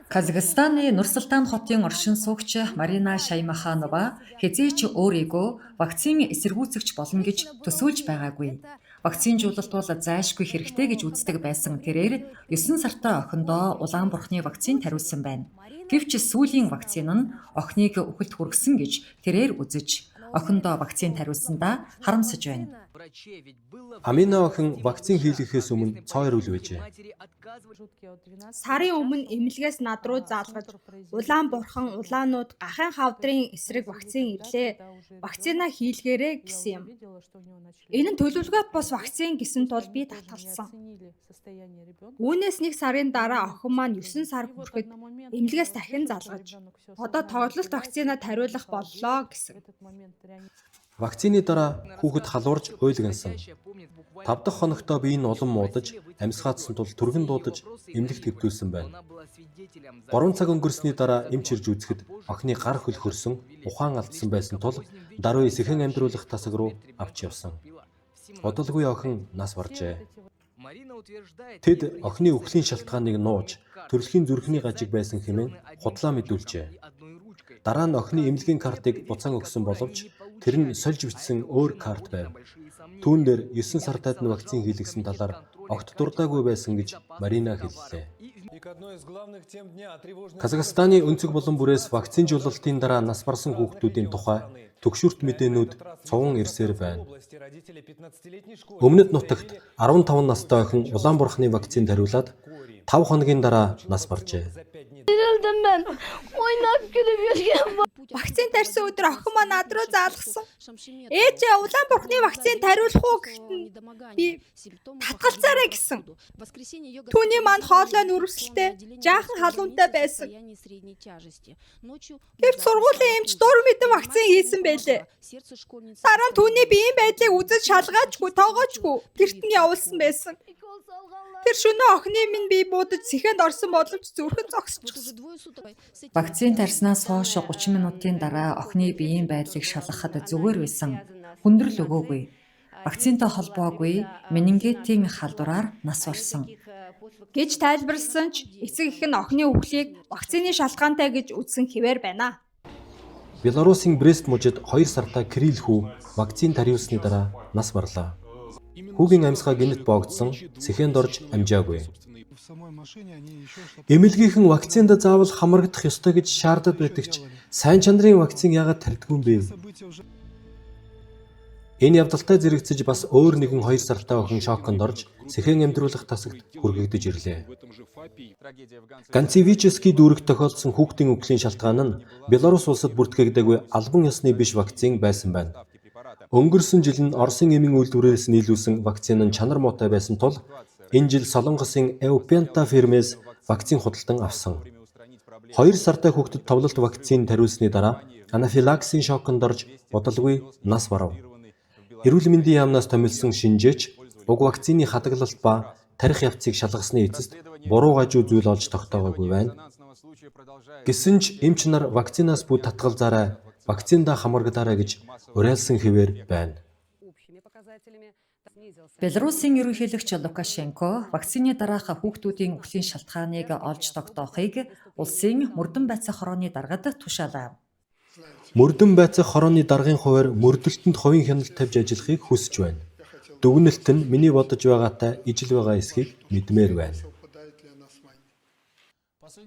Казахстаны Нурсултан хотын оршин суугч Марина Шаймаханова хэзээ ч өөрийгөө вакцин эсэргүүцэгч болно гэж төсөөлж байгаагүй. Вакцинжуулалт бол зайлшгүй хэрэгтэй гэж үздэг байсан тэрээр 9 сартай охиндоо Улаанбурхны вакцин тариулсан байна. Гэвч сүүлийн вакцин нь охиныг үхэлд хүргэсэн гэж тэрээр үзэж, охиндоо вакцин тариулсандаа харамсаж байна. Амина охин вакцин хийлгэхээс өмнө цоо ирүүл байжээ. Сарын өмнө эмнэлгээс над руу заалгаж Улаанбурхан улаанууд гахайн хавдрын эсрэг вакцин ирлээ. Вакцина хийлгээрэй гэсэн юм. Энэ нь төлөвлөгөөт бус вакцин гэсэн тул би татгалзсан. Үүнээс нэг сарын дараа охин маань 9 сар хүрэхэд эмнэлгээс дахин залгаж одоо тоглолт вакцина тариулах боллоо гэсэн. Вакцины дараа хүүхэд халуурж уйлгансан. 5 дахь хоногтоо би энэ улам муудаж, амьсгаадсан тул түргэн дуудаж эмнэлэгт хэвтүүлсэн байна. 3 цаг өнгөрсний дараа эмч ирж үзэхэд охины гар хөл хөрсөн, ухаан алдсан байсан тул даруй сэхэн амьдруулах тасаг руу авч явсан. Удалгүй охин нас баржээ. Тэд охины үхлийн шалтгааныг нууж, төрөлхийн зүрхний гажиг байсан хэмээн худлаа мэдүүлжээ. Дараа нь охины эмнэлгийн картыг буцаан өгсөн боловч тэр нь сольж бичсэн өөр карт байв. Түүн дээр 9 сартад нь вакцин хийлгэсэн талаар огт дурдаагүй байсан гэж Марина хэллээ. Казахстаны өнцөг булан бүрээс вакцинжуулалтын дараа нас барсан хүүхдүүдийн тухай төгшүрт мэдээнүүд цовон ирсээр байна. Өмнөд нутагт 15 настай охин Улаанбурхны вакцин тариулаад 5 хоногийн дараа нас баржээ. Вакцин тарьсан өдөр охин маань над руу заалгасан. Ээжээ Улаанбурхны вакцин тариулах уу гэхэд би татгалзаарай гэсэн. Түүний маань хоолой нүрвсэлтэй, жаахан халуунтай байсан. Гэвч сургуулийн эмч дур мэдэн вакцин хийсэн байлээ. Дараа нь түүний биеийн байдлыг үзэж шалгаажгүй, тоогоочгүй гэрт нь явуулсан байсан. Тэр шөнө охины минь бие буудаж сэхэнд орсон боловч зүрхэн зогсчихсон. Вакцин тарьснаас хойш 30 минутын дараа охины биеийн байдлыг шалгахад зүгээр байсан. Хүндрэл өгөөгүй. Вакцинтай холбоогүй менингитийн халдвараар нас барсан гэж тайлбарласан ч эцэг эх нь охины үхлийг вакцины шалтгаантай гэж үзсэн хэвээр байна. Белорусын Брест мужид 2 сартаа Кирилл хүү вакцин тариулсны дараа нас барлаа. Хүүгийн амьсгаа гинэт боогдсон, сэхэнд орж амжаагүй. Эмнэлгийнхэн вакцинд заавал хамрагдах ёстой гэж шаардаад байдаг ч сайн чанарын вакцин яагаад тарьдгүй юм бэ? Энэ явдалтай зэрэгцэж бас өөр нэгэн 2 сартай охин шоконд орж сэхэн амьдруулах тасагт хүргэгдэж ирлээ. Ганцевический дүүрэгт тохиолдсон хүүхдийн үхлийн шалтгаан нь Белорус улсад бүртгэгдээгүй албан ёсны биш вакцин байсан байна. Өнгөрсөн жил нь Оросын эмийн үйлдвэрээс нийлүүлсэн вакцин нь чанар муутай байсан тул энэ жил Солонгосын Eupenta фирмээс вакцин худалдан авсан. 2 сартай хүүхдэд товлолт вакцин тариулсны дараа анафилаксийн шоконд орж удалгүй нас барав. Эрүүл мэндийн яамнаас томилсон шинжээч уг вакцины хадгалалт ба тарих явцыг шалгасны эцэст буруу гажуу зүйл олж тогтоогоогүй байна. Гэсэн ч эмч нар вакцинаас бүх татгалзаарай, вакциндаа хамрагдаарай гэж уриалсан хэвээр байна. Белорусын ерөнхийлөгч Лукашенко вакцины дараах хүүхдүүдийн үхлийн шалтгааныг олж тогтоохыг улсын мөрдөн байцаа хорооны даргад тушаалаа. Мөрдөн байцаа хорооны даргын хуваар мөрдөлтөнд хувийн хяналт тавьж ажиллахыг хүсэж байна. Дүгнэлт нь миний бодож байгаатай ижил байгаа эсхийг мэдмээр байна.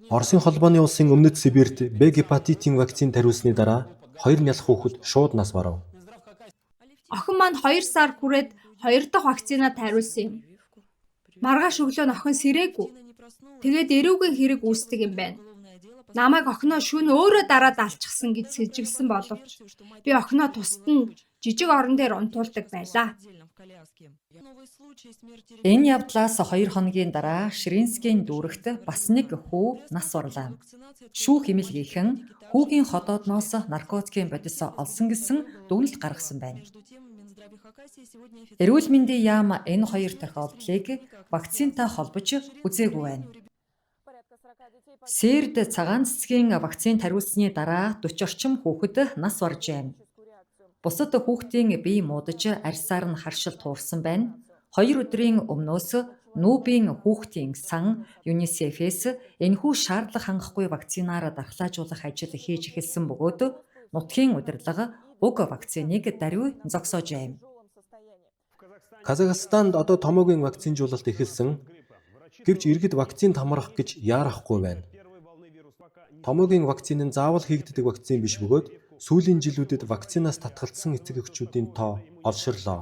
Оросын холбооны улсын өмнөд Сибирт Б гепатитын вакцин тариулсны дараа 2 нялх хүүхэд шууд нас барав. Охин маань 2 сар хүрээд 2 дахь вакцина тариулсан юм. Маргааш өглөө нь охин сэрээгүй. Тэгээд эрүүгийн хэрэг үүсдэг юм байна. Намайг охиноо шөнө өөрөө дараад алчихсан гэж сэжиглсэн боловч би охиноо тусад нь жижиг орон дээр унтуулдаг байлаа. Энэ явдлаас 2 хоногийн дараа Ширинскийн дүүрэгт бас нэг хүү нас барлаа. Шүүх эмнэлгийнхэн хүүгийн ходоодноос наркотикийн бодис олсон гэсэн дүгнэлт гаргасан байна. Эрүүл мэндийн яам энэ 2 тохиолдлыг вакцинтай холбож үзээгүй байна. Сэрд цагаан цэцгийн вакцин тариулсны дараа 40 орчим хүүхэд нас барж байна. Бусад хүүхдийн бие муудаж арьсаар нь харшил туурсан байна. 2 өдрийн өмнөөс Нүүбийн хүүхдийн сан ЮНИСЕФ-ээс энэхүү шаардлага хангахгүй вакцинаараа дархлаажуулах ажил хийж эхэлсэн бөгөөд нутгийн удирдлага уг вакциныг даруй зогсоож байна. Казахстанд одоо томоогийн вакцинжуулалт эхэлсэн. Гэвч иргэд вакцинд хамрах гэж яарахгүй байна. Томоогийн вакцин нь заавал хийгддэг вакцин биш бөгөөд сүүлийн жилүүдэд вакцинаас татгалзсан эцэг эхчүүдийн тоо олширлоо.